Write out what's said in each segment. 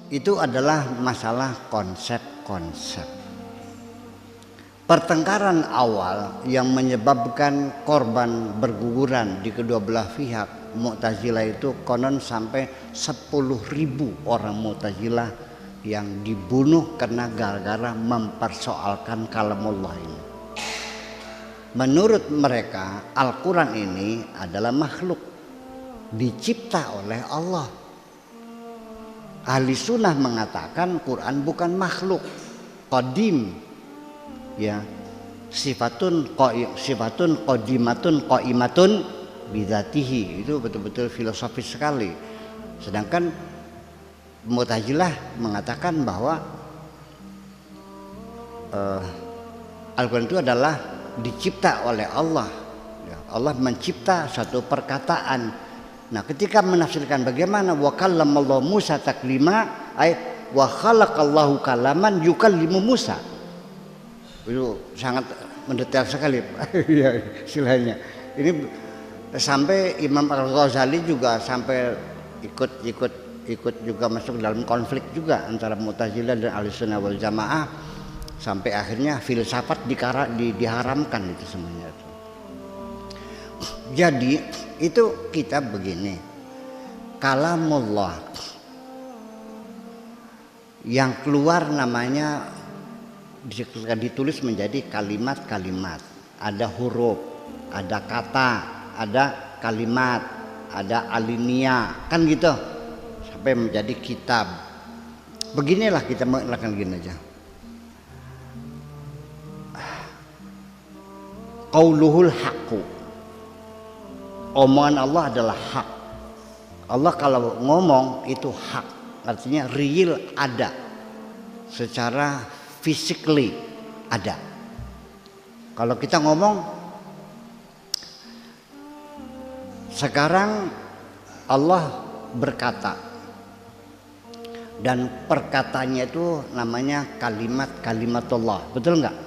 itu adalah masalah konsep-konsep. Pertengkaran awal yang menyebabkan korban berguguran di kedua belah pihak Mu'tazilah itu konon sampai 10.000 orang Mu'tazilah yang dibunuh karena gara-gara mempersoalkan kalamullah ini. Menurut mereka Al-Quran ini adalah makhluk dicipta oleh Allah. Ahli sunnah mengatakan Quran bukan makhluk, qadim, ya, sifatun qadimatun qaimatun bidzatihi. Itu betul-betul filosofis sekali. Sedangkan Mu'tazilah mengatakan bahwa Al-Quran itu adalah dicipta oleh Allah. Allah mencipta satu perkataan. Nah, ketika menafsirkan bagaimana wa kallamallahu Musa taklima, ayat wa khalaqallahu kalaman yukallimu Musa. Itu sangat mendetail sekali ya istilahnya. Ini sampai Imam Al-Ghazali juga sampai ikut juga masuk dalam konflik juga antara Mu'tazilah dan Ahlussunnah wal Jamaah, sampai akhirnya filsafat diharamkan itu semuanya. Jadi itu kita begini, kalamullah yang keluar namanya ditulis menjadi kalimat-kalimat, ada huruf, ada kata, ada kalimat, ada alinea, kan gitu, sampai menjadi kitab. Beginilah kita melakukan gini aja. Qauluhul haqqu, omongan Allah adalah hak. Allah kalau ngomong itu hak, artinya real, ada, secara physically ada. Kalau kita ngomong sekarang Allah berkata, dan perkataannya itu namanya kalimatullah, betul nggak?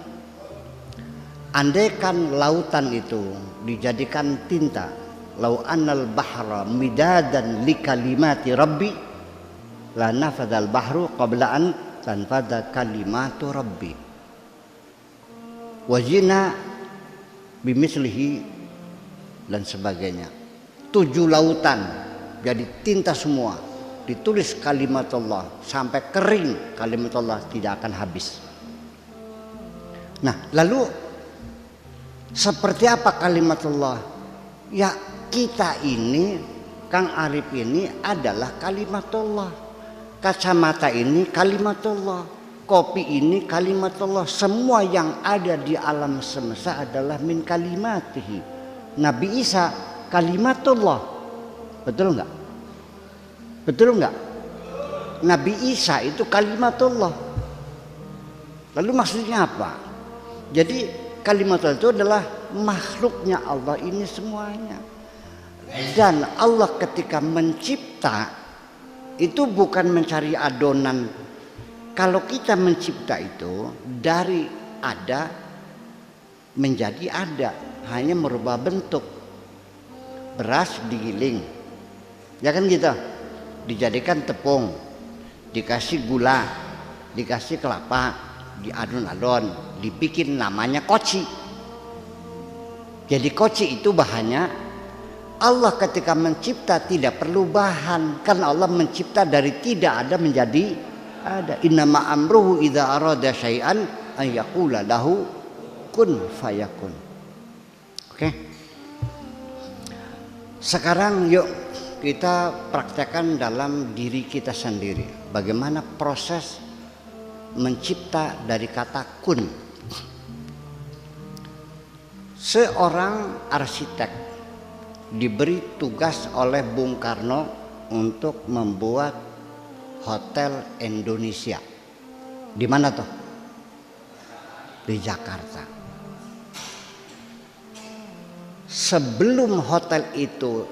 Andaikan lautan itu dijadikan tinta, lau annal bahra midadan li kalimati rabbi la nafadal bahru qabla an tanfada kalimatu rabbi wajina bimislihi dan sebagainya. 7 lautan jadi tinta semua, ditulis kalimatullah sampai kering, kalimatullah tidak akan habis. Nah, lalu seperti apa kalimatullah? Ya, kita ini, Kang Arif ini adalah kalimatullah. Kacamata ini kalimatullah. Kopi ini kalimatullah. Semua yang ada di alam semesta adalah min kalimatihi. Nabi Isa kalimatullah. Betul enggak? Betul enggak? Nabi Isa itu kalimatullah. Lalu maksudnya apa? Jadi kalimatullah itu adalah makhluknya Allah ini semuanya. Dan Allah ketika mencipta itu bukan mencari adonan. Kalau kita mencipta itu dari ada menjadi ada, hanya merubah bentuk. Beras digiling, ya kan gitu, dijadikan tepung, dikasih gula, dikasih kelapa, diadon-adon, dibikin namanya koci. Jadi koci itu bahannya. Allah ketika mencipta tidak perlu bahan, karena Allah mencipta dari tidak ada menjadi ada. Innama amruhu idza arada syai'an an yaqula lahu kun fayakun. Oke. Sekarang yuk kita praktekkan dalam diri kita sendiri. Bagaimana proses mencipta dari kata kun. Seorang arsitek diberi tugas oleh Bung Karno untuk membuat hotel Indonesia. Di mana tuh? Di Jakarta. Sebelum hotel itu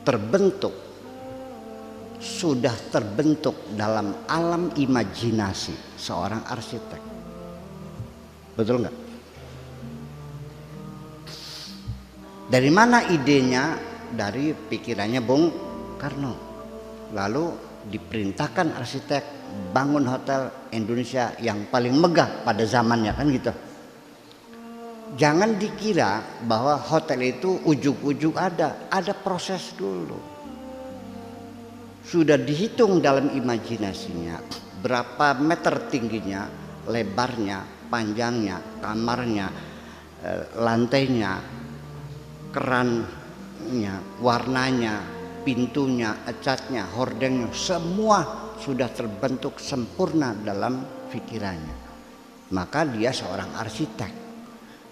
terbentuk, sudah terbentuk dalam alam imajinasi seorang arsitek. Betul nggak? Dari mana idenya? Dari pikirannya Bung Karno. Lalu diperintahkan arsitek bangun hotel Indonesia yang paling megah pada zamannya, kan gitu. Jangan dikira bahwa hotel itu ujug-ujug ada proses dulu. Sudah dihitung dalam imajinasinya berapa meter tingginya, lebarnya, panjangnya, kamarnya, lantainya, kerannya, warnanya, pintunya, catnya, hordengnya, semua sudah terbentuk sempurna dalam pikirannya. Maka dia seorang arsitek.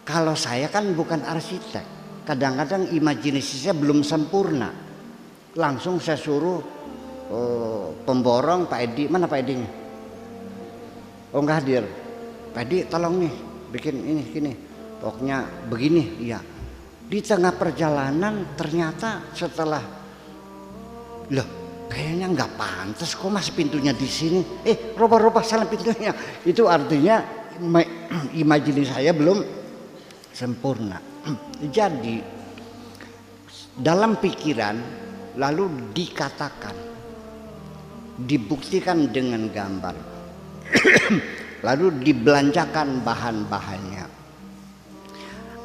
Kalau saya kan bukan arsitek, kadang-kadang imajinasi saya belum sempurna. Langsung saya suruh pemborong Pak Edi, mana Pak Edinya? Oh nggak hadir. Pak Edi tolong nih bikin ini gini, pokoknya begini ya. Di tengah perjalanan ternyata setelah loh kayaknya nggak pantas kok mas pintunya di sini. Rubah-rubah salah pintunya. Itu artinya imajinasi saya belum sempurna. Jadi dalam pikiran lalu dikatakan, dibuktikan dengan gambar, lalu dibelanjakan bahan-bahannya.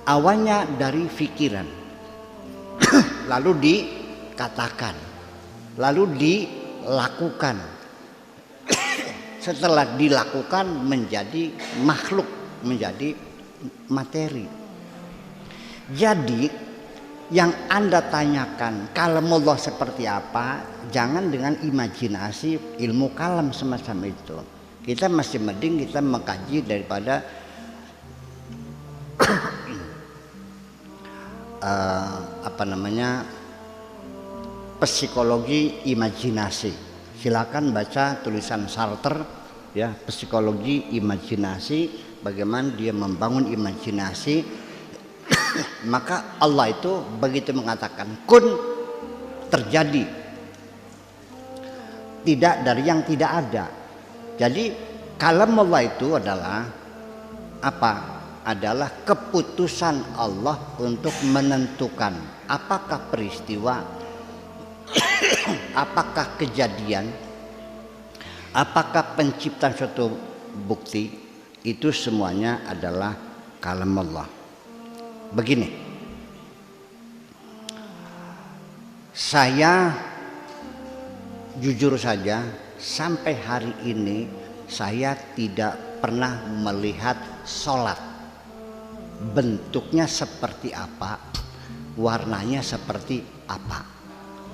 Awalnya dari pikiran, lalu dikatakan, lalu dilakukan. Setelah dilakukan menjadi makhluk, menjadi materi. Jadi yang Anda tanyakan kalam Allah seperti apa, jangan dengan imajinasi ilmu kalam semacam itu. Kita masih mending kita mengkaji daripada psikologi imajinasi. Silakan baca tulisan Sartre ya, psikologi imajinasi, bagaimana dia membangun imajinasi. Maka Allah itu begitu mengatakan kun, terjadi, tidak dari yang tidak ada. Jadi kalam Allah itu adalah apa? Adalah keputusan Allah untuk menentukan apakah peristiwa, apakah kejadian, apakah penciptaan suatu bukti, itu semuanya adalah kalam Allah. Begini, saya jujur saja sampai hari ini saya tidak pernah melihat sholat bentuknya seperti apa, warnanya seperti apa.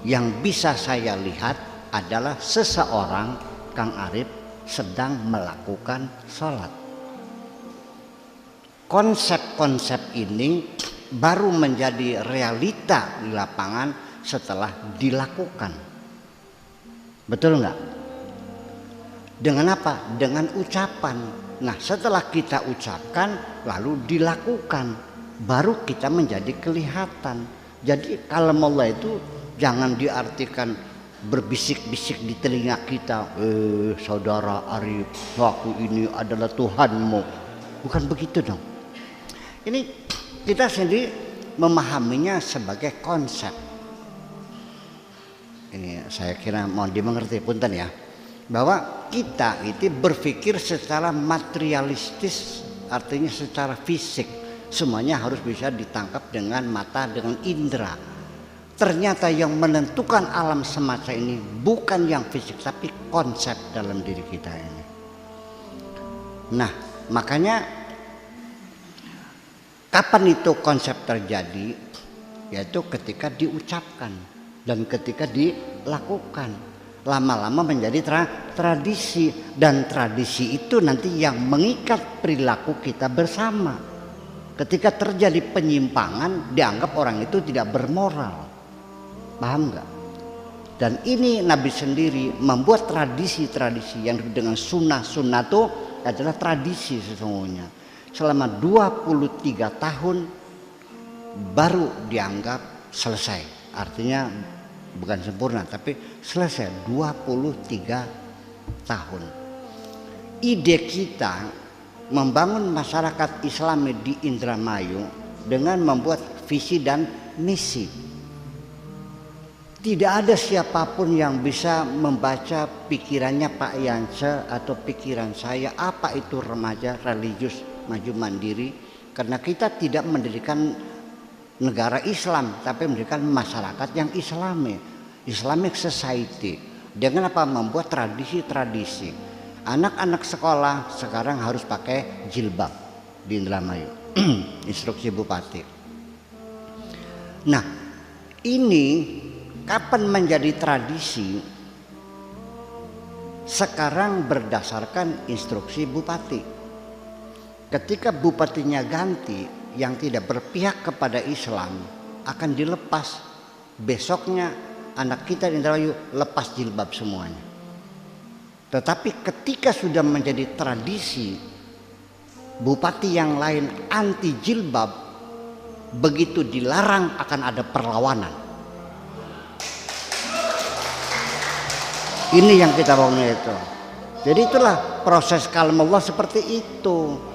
Yang bisa saya lihat adalah seseorang, Kang Arif, sedang melakukan sholat. Konsep-konsep ini baru menjadi realita di lapangan setelah dilakukan. Betul nggak? Dengan apa? Dengan ucapan. Nah, setelah kita ucapkan lalu dilakukan, baru kita menjadi kelihatan. Jadi kalam Allah itu jangan diartikan berbisik-bisik di telinga kita, saudara Arif, aku ini adalah Tuhanmu. Bukan begitu dong. Ini kita sendiri memahaminya sebagai konsep. Ini saya kira mohon dimengerti, punten ya, bahwa kita itu berpikir secara materialistis, artinya secara fisik. Semuanya harus bisa ditangkap dengan mata, dengan indera. Ternyata yang menentukan alam semesta ini bukan yang fisik, tapi konsep dalam diri kita ini. Nah, makanya kapan itu konsep terjadi? Yaitu ketika diucapkan dan ketika dilakukan. Lama-lama menjadi tradisi, dan tradisi itu nanti yang mengikat perilaku kita bersama. Ketika terjadi penyimpangan, dianggap orang itu tidak bermoral. Paham nggak? Dan ini Nabi sendiri membuat tradisi-tradisi yang dengan sunnah-sunnah itu adalah tradisi sesungguhnya. Selama 23 tahun baru dianggap selesai. Artinya bukan sempurna, tapi selesai 23 tahun. Ide kita membangun masyarakat Islami di Indramayu dengan membuat visi dan misi. Tidak ada siapapun yang bisa membaca pikirannya Pak Yance atau pikiran saya apa itu remaja religius maju mandiri, karena kita tidak mendirikan negara Islam tapi mendirikan masyarakat yang Islami, Islamic society. Dengan apa? Membuat tradisi-tradisi. Anak-anak sekolah sekarang harus pakai jilbab di Indramayu. Instruksi Bupati. Nah, ini kapan menjadi tradisi? Sekarang berdasarkan instruksi Bupati. Ketika bupatinya ganti, yang tidak berpihak kepada Islam akan dilepas. Besoknya anak kita di Indramayu lepas jilbab semuanya. Tetapi ketika sudah menjadi tradisi, bupati yang lain anti jilbab, begitu dilarang akan ada perlawanan. Ini yang kita mau itu. Jadi itulah proses kalam Allah seperti itu.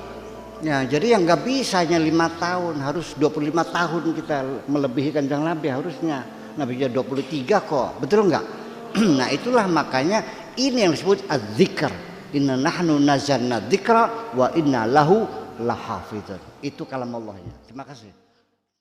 Ya, jadi yang nggak bisa hanya 5 tahun, harus 25 tahun kita melebihi Kanjeng Nabi harusnya. Nabi 23 kok, betul nggak? Nah itulah makanya ini yang disebut az-zikr. Inna nahnu nazzalna dzikra wa inna lahu lahafizun. Itu kalam Allahnya. Terima kasih.